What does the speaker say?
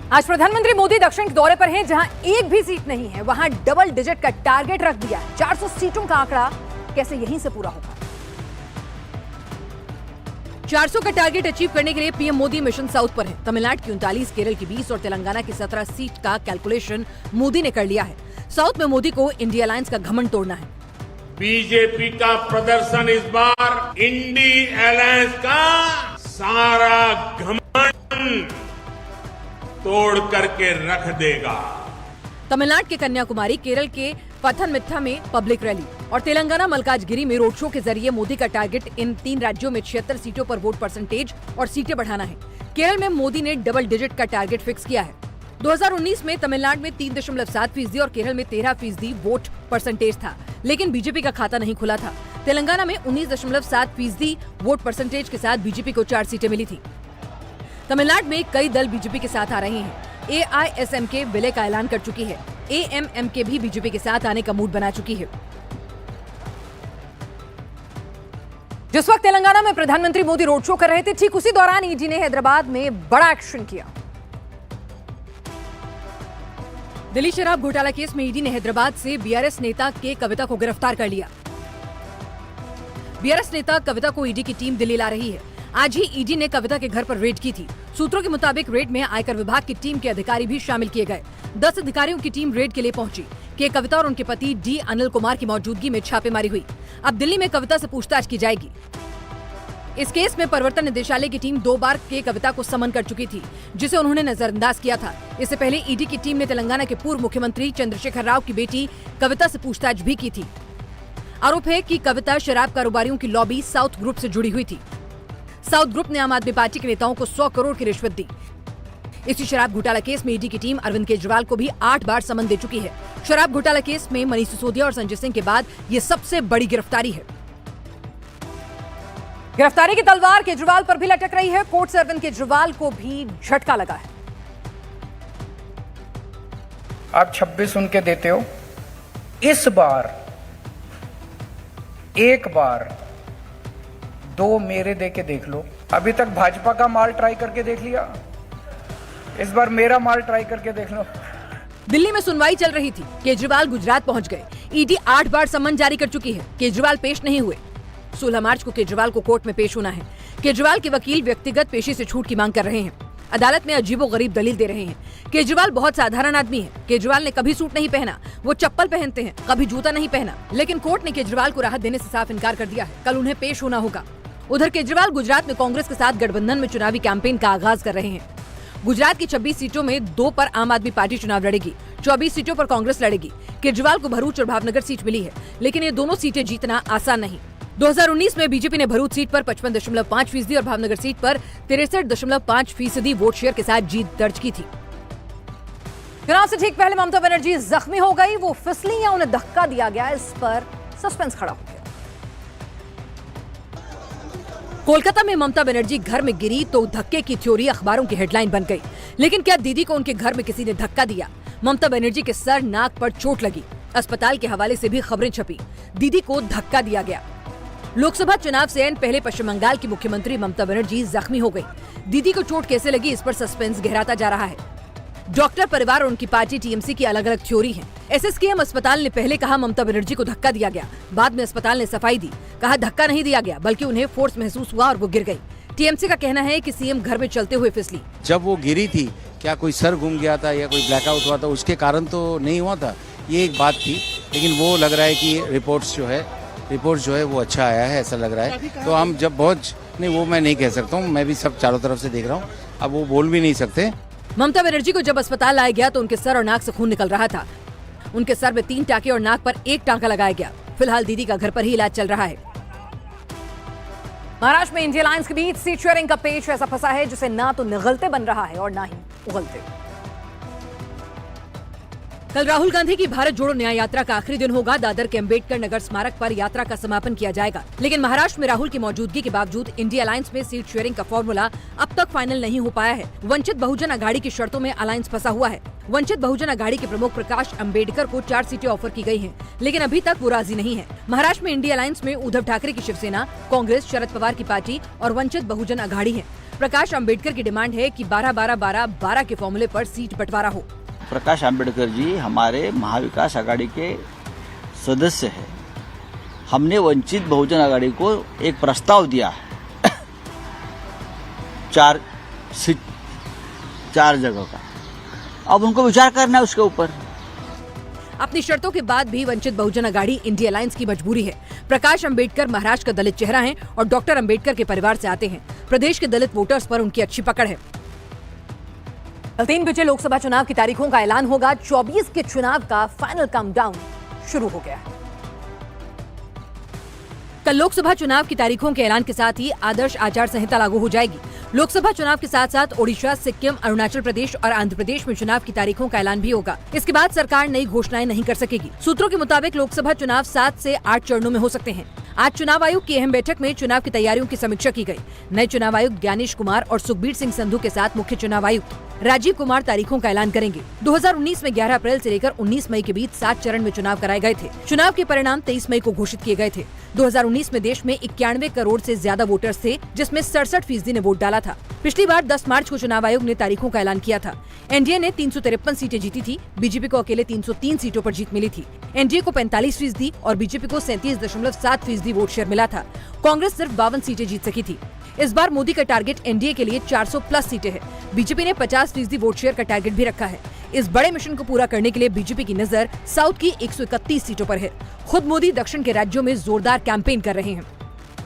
आज प्रधानमंत्री मोदी दक्षिण के दौरे पर हैं, जहां एक भी सीट नहीं है वहां डबल डिजिट का टारगेट रख दिया है। 400 सीटों का आंकड़ा कैसे यहीं से पूरा होगा। 400 का टारगेट अचीव करने के लिए पीएम मोदी मिशन साउथ पर है। तमिलनाडु की 39, केरल की 20 और तेलंगाना की 17 सीट का कैलकुलेशन मोदी ने कर लिया है। साउथ में मोदी को इंडिया अलायंस का घमंड तोड़ना है। बीजेपी का प्रदर्शन इस बार इंडिया अलायंस का सारा घमंड तोड़ करके रख देगा। तमिलनाडु के कन्याकुमारी, केरल के पथनमथिट्टा में पब्लिक रैली और तेलंगाना मलकाजगिरी में रोड शो के जरिए मोदी का टारगेट इन 3 राज्यों में 76 सीटों पर वोट परसेंटेज और सीटें बढ़ाना है। केरल में मोदी ने डबल डिजिट का टारगेट फिक्स किया है। 2019 में तमिलनाडु में 3.7% और केरल में 13% वोट परसेंटेज था, लेकिन बीजेपी का खाता नहीं खुला था। तेलंगाना में 19.7% वोट परसेंटेज के साथ बीजेपी को 4 सीटें मिली थी। तमिलनाडु में कई दल बीजेपी के साथ आ रहे हैं। AISMK विलय का ऐलान कर चुकी है। AMMK भी बीजेपी के साथ आने का मूड बना चुकी है। जिस वक्त तेलंगाना में प्रधानमंत्री मोदी रोड शो कर रहे थे, ठीक उसी दौरान ईडी ने हैदराबाद में बड़ा एक्शन किया। दिल्ली शराब घोटाला केस में ईडी ने हैदराबाद से बीआरएस नेता के कविता को गिरफ्तार कर लिया। बीआरएस नेता कविता को ईडी की टीम दिल्ली ला रही है। आज ही ईडी ने कविता के घर पर रेड की थी। सूत्रों के मुताबिक रेड में आयकर विभाग की टीम के अधिकारी भी शामिल किए गए। 10 अधिकारियों की टीम रेड के लिए पहुंची। के कविता और उनके पति डी अनिल कुमार की मौजूदगी में छापेमारी हुई। अब दिल्ली में कविता से पूछताछ की जाएगी। इस केस में प्रवर्तन निदेशालय की टीम 2 बार के कविता को समन कर चुकी थी, जिसे उन्होंने नजरअंदाज किया था। इससे पहले ईडी की टीम ने तेलंगाना के पूर्व मुख्यमंत्री चंद्रशेखर राव की बेटी कविता से पूछताछ भी की थी। आरोप है कि कविता शराब कारोबारियों की लॉबी साउथ ग्रुप से जुड़ी हुई थी। साउथ ग्रुप ने आम आदमी पार्टी के नेताओं को 100 करोड़ की रिश्वत दी। इसी शराब घोटाला केस में ईडी की टीम अरविंद केजरीवाल को भी 8 बार समन दे चुकी है। शराब घोटाला केस में मनीष सिसोदिया और संजय सिंह के बाद ये सबसे बड़ी गिरफ्तारी है। गिरफ्तारी की तलवार केजरीवाल पर भी लटक रही है। कोर्ट से अरविंद केजरीवाल को भी झटका लगा है। आप 26 उनके देते हो, इस बार एक बार 2 मेरे दे के देख लो। अभी तक भाजपा का माल ट्राई करके देख लिया, इस बार मेरा माल ट्राई करके देख लो। दिल्ली में सुनवाई चल रही थी। केजरीवाल गुजरात पहुंच गए। ईडी 8 बार समन जारी कर चुकी है। केजरीवाल पेश नहीं हुए। 16 मार्च को केजरीवाल को कोर्ट में पेश होना है। केजरीवाल के वकील व्यक्तिगत पेशी से छूट की मांग कर रहे हैं। अदालत में अजीबोगरीब दलील दे रहे हैं। केजरीवाल बहुत साधारण आदमी है। केजरीवाल ने कभी सूट नहीं पहना, वो चप्पल पहनते हैं, कभी जूता नहीं पहना। लेकिन कोर्ट ने केजरीवाल को राहत देने से साफ इनकार कर दिया है। कल उन्हें पेश होना होगा। उधर केजरीवाल गुजरात में कांग्रेस के साथ गठबंधन में चुनावी कैंपेन का आगाज कर रहे हैं। गुजरात की 26 सीटों में 2 पर आम आदमी पार्टी चुनाव लड़ेगी, 24 सीटों पर कांग्रेस लड़ेगी। केजरीवाल को भरूच और भावनगर सीट मिली है, लेकिन ये दोनों सीटें जीतना आसान नहीं। 2019 में बीजेपी ने भरूच सीट पर 55.5% और भावनगर सीट पर 63.5% वोट शेयर के साथ जीत दर्ज की थी। चुनाव से ठीक पहले ममता बनर्जी जख्मी हो गई। वो फिसली या उन्हें धक्का दिया गया, इस पर सस्पेंस खड़ा हो गया। कोलकाता में ममता बनर्जी घर में गिरी तो धक्के की थ्योरी अखबारों की हेडलाइन बन गई। लेकिन क्या दीदी को उनके घर में किसी ने धक्का दिया? ममता बनर्जी के सर नाक पर चोट लगी। अस्पताल के हवाले से भी खबरें छपी। दीदी को धक्का दिया गया। लोकसभा चुनाव से पहले पश्चिम बंगाल की मुख्यमंत्री ममता बनर्जी जख्मी हो गई। दीदी को चोट कैसे लगी, इस पर सस्पेंस गहराता जा रहा है। डॉक्टर परिवार और उनकी पार्टी टीएमसी की अलग अलग थ्योरी है। एसएसकेएम अस्पताल ने पहले कहा ममता बनर्जी को धक्का दिया गया। बाद में अस्पताल ने सफाई दी, कहा धक्का नहीं दिया गया, बल्कि उन्हें फोर्स महसूस हुआ और वो गिर गई। टीएमसी का कहना है कि सीएम घर में चलते हुए फिसली। जब वो गिरी थी, क्या कोई सर घूम गया था या कोई ब्लैकआउट हुआ था, उसके कारण तो नहीं हुआ था, ये एक बात थी। लेकिन वो लग रहा है कि रिपोर्ट्स जो है वो अच्छा आया है, ऐसा लग रहा है। तो हम जब बहुत नहीं, वो मैं नहीं कह सकता हूँ, मैं भी सब चारों तरफ से देख रहा हूँ, अब वो बोल भी नहीं सकते। ममता बनर्जी को जब अस्पताल लाया गया तो उनके सर और नाक से खून निकल रहा था। उनके सर में 3 टाँके और नाक पर 1 टाँका लगाया गया। फिलहाल दीदी का घर पर ही इलाज चल रहा है। महाराष्ट्र में इंडिया अलायंस के बीच सीट शेयरिंग का पेच ऐसा फंसा है जिसे ना तो निगलते बन रहा है और ना ही उगलते। कल राहुल गांधी की भारत जोड़ो न्याय यात्रा का आखिरी दिन होगा। दादर के अम्बेडकर नगर स्मारक पर यात्रा का समापन किया जाएगा। लेकिन महाराष्ट्र में राहुल की मौजूदगी के बावजूद इंडिया अलायंस में सीट शेयरिंग का फॉर्मूला अब तक फाइनल नहीं हो पाया है। वंचित बहुजन अघाड़ी की शर्तों में अलायंस फंसा हुआ है। वंचित बहुजन अघाड़ी के प्रमुख प्रकाश अम्बेडकर को 4 सीटें ऑफर की गई हैं, लेकिन अभी तक वो राजी नहीं है। महाराष्ट्र में इंडिया अलायंस में उद्धव ठाकरे की शिवसेना, कांग्रेस, शरद पवार की पार्टी और वंचित बहुजन अघाड़ी है। प्रकाश अंबेडकर की डिमांड है कि 12-12-12-12 के फॉर्मूले पर सीट बंटवारा हो। प्रकाश आंबेडकर जी हमारे महाविकास आघाड़ी के सदस्य हैं। हमने वंचित बहुजन आघाड़ी को एक प्रस्ताव दिया है 4 जगह का। अब उनको विचार करना है उसके ऊपर। अपनी शर्तों के बाद भी वंचित बहुजन आघाड़ी इंडिया अलायंस की मजबूरी है। प्रकाश अंबेडकर महाराष्ट्र का दलित चेहरा हैं और डॉक्टर अंबेडकर के परिवार से आते हैं। प्रदेश के दलित वोटर्स पर उनकी अच्छी पकड़ है। कल 3 बजे लोकसभा चुनाव की तारीखों का ऐलान होगा। 24 के चुनाव का फाइनल काउंटडाउन शुरू हो गया है। कल लोकसभा चुनाव की तारीखों के ऐलान के साथ ही आदर्श आचार संहिता लागू हो जाएगी। लोकसभा चुनाव के साथ साथ ओडिशा, सिक्किम, अरुणाचल प्रदेश और आंध्र प्रदेश में चुनाव की तारीखों का ऐलान भी होगा। इसके बाद सरकार नई घोषणाएं नहीं कर सकेगी। सूत्रों के मुताबिक लोकसभा चुनाव 7 से 8 चरणों में हो सकते हैं। आज चुनाव आयोग की अहम बैठक में चुनाव की तैयारियों की समीक्षा की गई। नए चुनाव आयुक्त ज्ञानेश कुमार और सुखबीर सिंह संधू के साथ मुख्य चुनाव आयुक्त राजीव कुमार तारीखों का ऐलान करेंगे। 2019 में 11 अप्रैल से लेकर 19 मई के बीच 7 चरण में चुनाव कराए गए थे। चुनाव के परिणाम 23 मई को घोषित किए गए थे। 2019 में देश में 91 करोड़ से ज्यादा वोटर्स थे, जिसमें 67% ने वोट डाला था। पिछली बार 10 मार्च को चुनाव आयोग ने तारीखों का ऐलान किया था। एनडीए ने 353 सीटें जीती थी। बीजेपी को अकेले 303 सीटों पर जीत मिली थी। एनडीए को 45% और बीजेपी को 37.7% वोट शेयर मिला था। कांग्रेस सिर्फ 52 सीटें जीत सकी थी। इस बार मोदी का टारगेट एनडीए के लिए 400+ सीटें हैं। बीजेपी ने 50% वोट शेयर का टारगेट भी रखा है। इस बड़े मिशन को पूरा करने के लिए बीजेपी की नजर साउथ की 131 सीटों पर है। खुद मोदी दक्षिण के राज्यों में जोरदार कैंपेन कर रहे हैं।